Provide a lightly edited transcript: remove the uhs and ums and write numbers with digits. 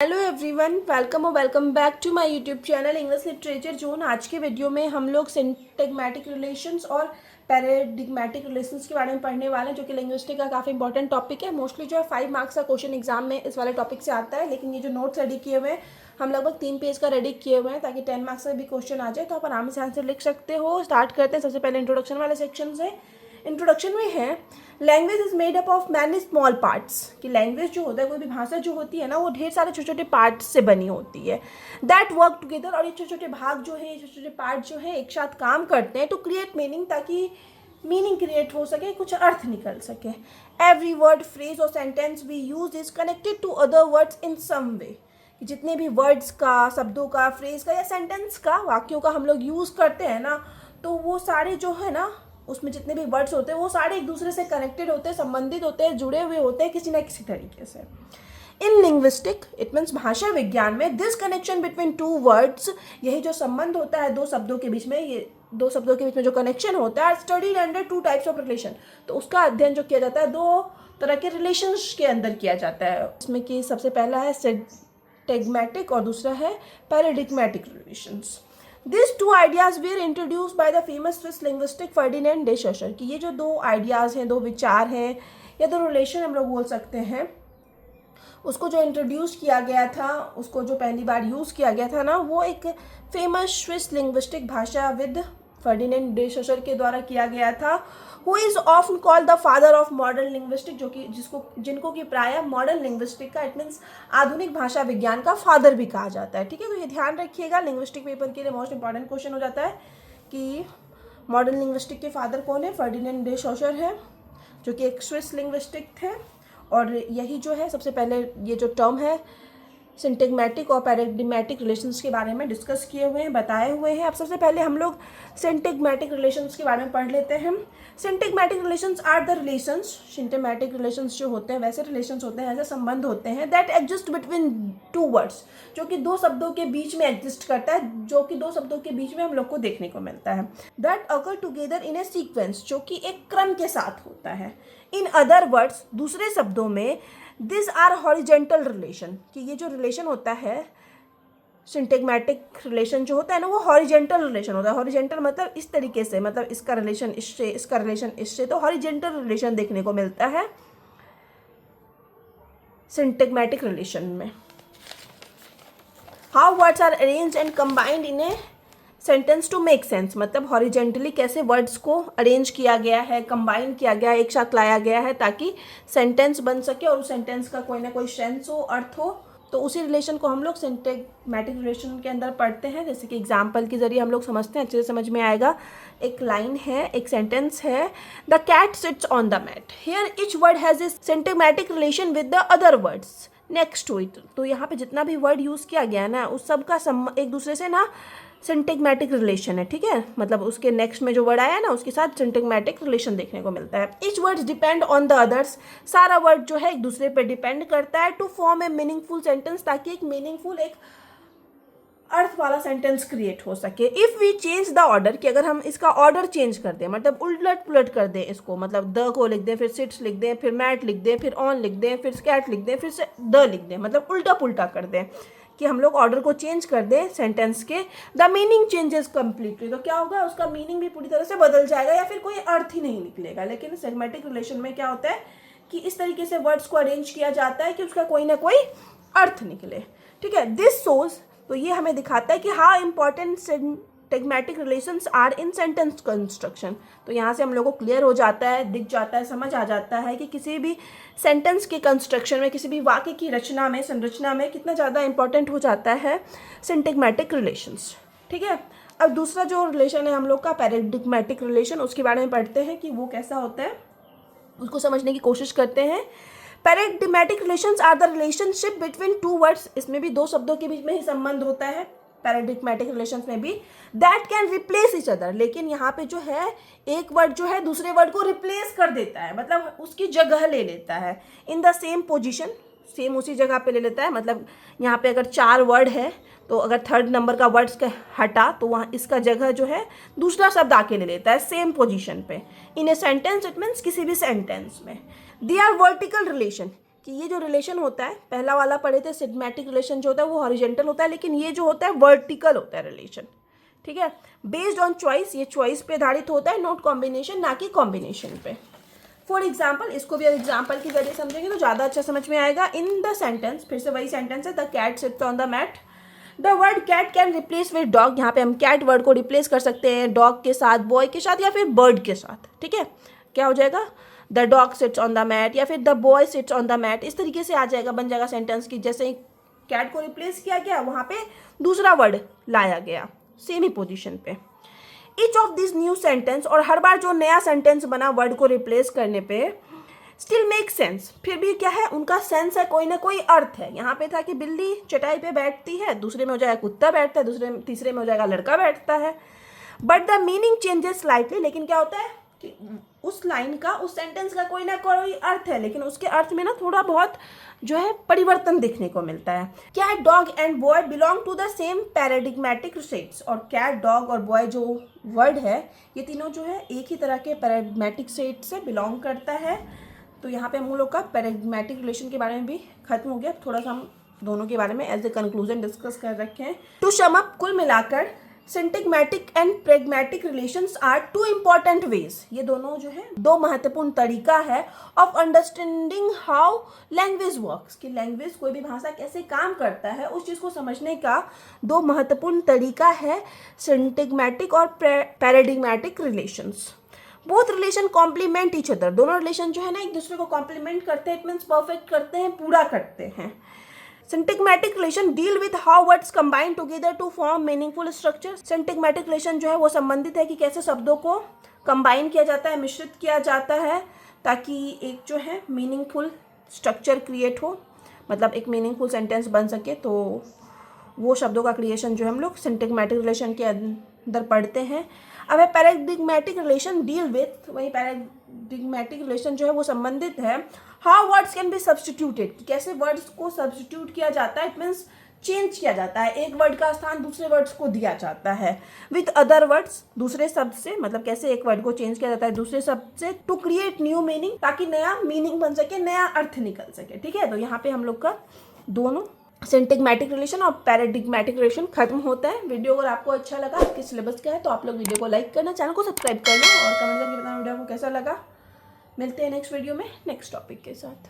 Hello everyone, welcome और welcome back to my YouTube channel English literature zone. आज के video में हम लोग सिंटैग्मेटिक रिलेशंस और पैराडिग्मेटिक रिलेशंस के बारे में पढ़ने वाले हैं, जो कि लिंग्विस्टिक का काफ़ी इंपॉर्टेंट टॉपिक है। मोस्टली जो है 5 मार्क्स का क्वेश्चन एग्जाम में इस वाले टॉपिक से आता है, लेकिन ये जो नोट्स रेडी किए हुए हैं हम लगभग 3 पेज का रेडी किए हुए हैं ताकि 10 मार्क्स का भी क्वेश्चन आ जाए, तो आप आराम से आंसर लिख सकते हो। स्टार्ट करते हैं। सबसे पहले इंट्रोडक्शन वाले सेक्शन से। इंट्रोडक्शन में है language is made up of many small parts, कि लैंग्वेज जो होता है, कोई भी भाषा जो होती है ना, वो ढेर सारे छोटे छोटे पार्ट्स से बनी होती है। दैट वर्क टुगेदर, और ये छोटे छोटे भाग जो है, छोटे छोटे पार्ट जो है एक साथ काम करते हैं टू क्रिएट मीनिंग, ताकि मीनिंग क्रिएट हो सके, कुछ अर्थ निकल सके। एवरी वर्ड, फ्रेज और sentence we use is connected to other words in some way, जितने भी वर्ड्स का, शब्दों का, फ्रेज का या सेंटेंस का, वाक्यों का हम लोग यूज़ करते हैं ना, तो वो सारे जो है ना, उसमें जितने भी वर्ड्स होते हैं वो सारे एक दूसरे से कनेक्टेड होते हैं, संबंधित होते हैं, जुड़े हुए होते हैं किसी न किसी तरीके से। इन लिंग्विस्टिक, इट मीन्स भाषा विज्ञान में, this connection between two words, यही जो संबंध होता है दो शब्दों के बीच में, ये दो शब्दों के बीच में जो कनेक्शन होता है, studied under 2 types of relation, तो उसका अध्ययन जो किया जाता है 2 तरह के रिलेशंस के अंदर किया जाता है। इसमें कि सबसे पहला है सिंटैग्मेटिक और दूसरा है पैराडिग्मेटिक relations. These two ideas were introduced by the famous Swiss linguistic Ferdinand de Saussure, कि ये जो 2 आइडियाज़ हैं, 2 विचार हैं या 2 रिलेशन हम लोग बोल सकते हैं, उसको जो इंट्रोड्यूस किया गया था, उसको जो पहली बार यूज़ किया गया था ना, वो एक फेमस स्विस लिंग्विस्टिक भाषाविद फर्डिनेंड डे सोशर के द्वारा किया गया था, who is often called the father of modern linguistic, जो कि जिनको कि प्रायः मॉडर्न लिंग्विस्टिक का, इट मीन्स आधुनिक भाषा विज्ञान का फादर भी कहा जाता है। ठीक है, तो ये ध्यान रखिएगा, लिंग्विस्टिक पेपर के लिए मोस्ट इंपॉर्टेंट क्वेश्चन हो जाता है कि मॉडर्न लिंग्विस्टिक के फादर कौन है। फर्डिनेंड डे सोशर है, जो कि एक स्विस लिंग्विस्टिक थे, और यही जो है सबसे पहले ये जो टर्म है सिंटैग्मेटिक और पैराडिग्मेटिक रिलेशंस के बारे में डिस्कस किए हुए हैं, बताए हुए हैं। अब सबसे पहले हम लोग सिंटैग्मेटिक रिलेशंस के बारे में पढ़ लेते हैं। Syntagmatic relations are the relations, syntagmatic relations जो होते हैं वैसे रिलेशंस होते हैं, ऐसे संबंध होते हैं, दैट एग्जिस्ट बिटवीन 2 वर्ड्स, जो कि 2 शब्दों के बीच में एग्जिस्ट करता है, जो कि 2 शब्दों के बीच में हम लोग को देखने को मिलता है। That occur together in A sequence, जो कि एक क्रम के साथ होता है। इन अदर वर्ड्स, दूसरे शब्दों में, दिस आर हॉरिजेंटल रिलेशन, कि ये जो रिलेशन होता है सिंटैग्मेटिक रिलेशन जो होता है ना, वो हॉरिजेंटल रिलेशन होता है। हॉरिजेंटल मतलब इस तरीके से, मतलब इसका रिलेशन इससे, इसका रिलेशन इससे, तो हॉरिजेंटल रिलेशन देखने को मिलता है सिंटैग्मेटिक रिलेशन में। How words are arranged and combined in a sentence to make sense, मतलब हॉरिजेंटली कैसे वर्ड्स को अरेंज किया गया है, कंबाइन किया गया है, एक साथ लाया गया है ताकि सेंटेंस बन सके और उस सेंटेंस का कोई ना कोई सेंस हो, अर्थ हो। तो उसी रिलेशन को हम लोग सिंटैग्मेटिक रिलेशन के अंदर पढ़ते हैं। जैसे कि एग्जाम्पल के जरिए हम लोग समझते हैं, अच्छे से समझ में आएगा। एक लाइन है, एक सेंटेंस है, the cat sits on the mat, here each word has a syntagmatic relation with the other words next to it. तो यहाँ पे जितना भी वर्ड यूज़ किया गया है ना, उस सब का एक दूसरे से ना सिंटैग्मेटिक रिलेशन है। ठीक है, मतलब उसके नेक्स्ट में जो वर्ड आया है ना, उसके साथ सिंटैग्मेटिक रिलेशन देखने को मिलता है। Each words depend on the others, सारा वर्ड जो है एक दूसरे पे डिपेंड करता है, to form a meaningful sentence, ताकि एक मीनिंगफुल, एक अर्थ वाला सेंटेंस क्रिएट हो सके। If we change the order, कि अगर हम इसका ऑर्डर चेंज कर दें, मतलब उलट पुलट कर दें इसको, मतलब द को लिख दें, फिर सिट्स लिख दें, फिर मैट लिख दें, फिर ऑन लिख दें, फिर कैट लिख दें, फिर से द लिख दें, मतलब उल्टा पुल्टा कर दें, कि हम लोग ऑर्डर को चेंज कर दें सेंटेंस के, द मीनिंग चेंजेस कम्प्लीटली, तो क्या होगा, उसका मीनिंग भी पूरी तरह से बदल जाएगा या फिर कोई अर्थ ही नहीं निकलेगा। लेकिन सिंटैग्मेटिक रिलेशन में क्या होता है कि इस तरीके से वर्ड्स को अरेंज किया जाता है कि उसका कोई ना कोई अर्थ निकले। ठीक है, दिस शोज, तो ये हमें दिखाता है कि how important syntagmatic relations are in sentence construction. तो यहाँ से हम लोगों को क्लियर हो जाता है, दिख जाता है, समझ आ जाता है कि किसी भी सेंटेंस के कंस्ट्रक्शन में, किसी भी वाक्य की रचना में, संरचना में कितना ज़्यादा इंपॉर्टेंट हो जाता है सिंटैग्मेटिक रिलेशंस। ठीक है, अब दूसरा जो रिलेशन है हम लोग का पैराडिग्मेटिक रिलेशन, उसके बारे में पढ़ते हैं कि वो कैसा होता है, उसको समझने की कोशिश करते हैं। Paradigmatic relations are the relationship between 2 words, इसमें भी 2 शब्दों के बीच में ही संबंध होता है पैराडिग्मेटिक रिलेशंस में भी, that can replace each other, लेकिन यहाँ पे जो है एक वर्ड जो है दूसरे वर्ड को रिप्लेस कर देता है, मतलब उसकी जगह ले लेता है, in the same position, same उसी जगह पे ले लेता है। मतलब यहाँ पे अगर 4 वर्ड है, तो अगर 3rd नंबर का वर्ड्स का हटा, तो वहाँ इसका जगह जो है दूसरा शब्द आके ले लेता है सेम पोजीशन पे। इन ए सेंटेंस, इट मीन्स किसी भी सेंटेंस में। दे आर वर्टिकल रिलेशन, कि ये जो रिलेशन होता है, पहला वाला पढ़े थे सिग्मेटिक रिलेशन जो होता है वो हॉरिजेंटल होता है, लेकिन ये जो होता है वर्टिकल होता है रिलेशन, ठीक है। बेस्ड ऑन चॉइस, ये चॉइस पे आधारित होता है, नॉट कॉम्बिनेशन, ना कि कॉम्बिनेशन पे। फॉर एग्जाम्पल, इसको भी एग्जाम्पल के जरिए समझेंगे तो ज़्यादा अच्छा समझ में आएगा। इन द सेंटेंस, फिर से वही सेंटेंस है, the cat sits on the mat, the word cat can replace with dog. यहाँ पे हम कैट वर्ड को रिप्लेस कर सकते हैं डॉग के साथ, बॉय के साथ, या फिर बर्ड के साथ, ठीक है। क्या हो जाएगा, the dog sits on the mat, या फिर the boy sits on the mat, इस तरीके से आ जाएगा, बन जाएगा सेंटेंस की। जैसे ही कैट को रिप्लेस किया गया, वहाँ पे दूसरा वर्ड लाया गया सेम ही पोजिशन पे। Each of this new sentence, और हर बार जो नया सेंटेंस बना वर्ड को रिप्लेस करने पे, स्टिल मेक सेंस, फिर भी क्या है, उनका सेंस है, कोई ना कोई अर्थ है। यहाँ पे था कि बिल्ली चटाई पे बैठती है, दूसरे में हो जाएगा कुत्ता बैठता है, तीसरे में हो जाएगा लड़का बैठता है। But the meaning changes slightly, लेकिन क्या होता है कि उस लाइन का, उस सेंटेंस का कोई ना कोई अर्थ है, लेकिन उसके अर्थ में ना थोड़ा बहुत जो है परिवर्तन देखने को मिलता है। Cat, dog and boy belong to the same paradigmatic sets, और कैट, डॉग और बॉय जो वर्ड है, ये तीनों जो है एक ही तरह के पैराडिग्मेटिक सेट से बिलोंग करता है। तो यहाँ पे हम लोग का पैराडिग्मेटिक रिलेशन के बारे में भी खत्म हो गया। थोड़ा सा हम दोनों के बारे में एज ए कंक्लूजन डिस्कस कर रखे हैं। टू सम अप, कुल मिलाकर syntagmatic and pragmatic relations are two important ways, ये दोनों जो है दो महत्वपूर्ण तरीका है of understanding how language works, कि लैंग्वेज, कोई भी भाषा कैसे काम करता है, उस चीज़ को समझने का दो महत्वपूर्ण तरीका है सिंटैग्मेटिक और paradigmatic relations. Both relation complement each other, दोनों रिलेशन जो है ना एक दूसरे को कॉम्प्लीमेंट करते हैं, इट मीन्स परफेक्ट करते हैं, पूरा करते हैं। Syntagmatic relation deal with how words combine together to form meaningful structure, syntagmatic relation जो है वो संबंधित है कि कैसे शब्दों को कंबाइन किया जाता है, मिश्रित किया जाता है, ताकि एक जो है मीनिंगफुल स्ट्रक्चर क्रिएट हो, मतलब एक मीनिंगफुल सेंटेंस बन सके। तो वो शब्दों का क्रिएशन जो हम लोग सिंटैग्मेटिक रिलेशन के अंदर पढ़ते हैं। अब है पैराडिग्मेटिक रिलेशन डील विथ, वही पैराडिग्मेटिक रिलेशन जो है वो संबंधित है how words can be substituted, कि कैसे वर्ड्स को सब्स्टिट्यूट किया जाता है, इट मीन्स चेंज किया जाता है, एक वर्ड का स्थान दूसरे वर्ड्स को दिया जाता है विथ अदर वर्ड्स, दूसरे शब्द से, मतलब कैसे एक वर्ड को चेंज किया जाता है दूसरे शब्द से, टू क्रिएट न्यू मीनिंग, ताकि नया मीनिंग बन सके, नया अर्थ निकल सके, ठीक है। तो यहाँ पे हम लोग का दोनों सिंटैग्मेटिक रिलेशन और पैराडिग्मेटिक रिलेशन खत्म होता है। वीडियो अगर आपको अच्छा लगा, आपके सिलेबस का है, तो आप लोग वीडियो को लाइक करना, चैनल को सब्सक्राइब करना और कमेंट करके बताना वीडियो को कैसा लगा। मिलते हैं नेक्स्ट वीडियो में नेक्स्ट टॉपिक के साथ।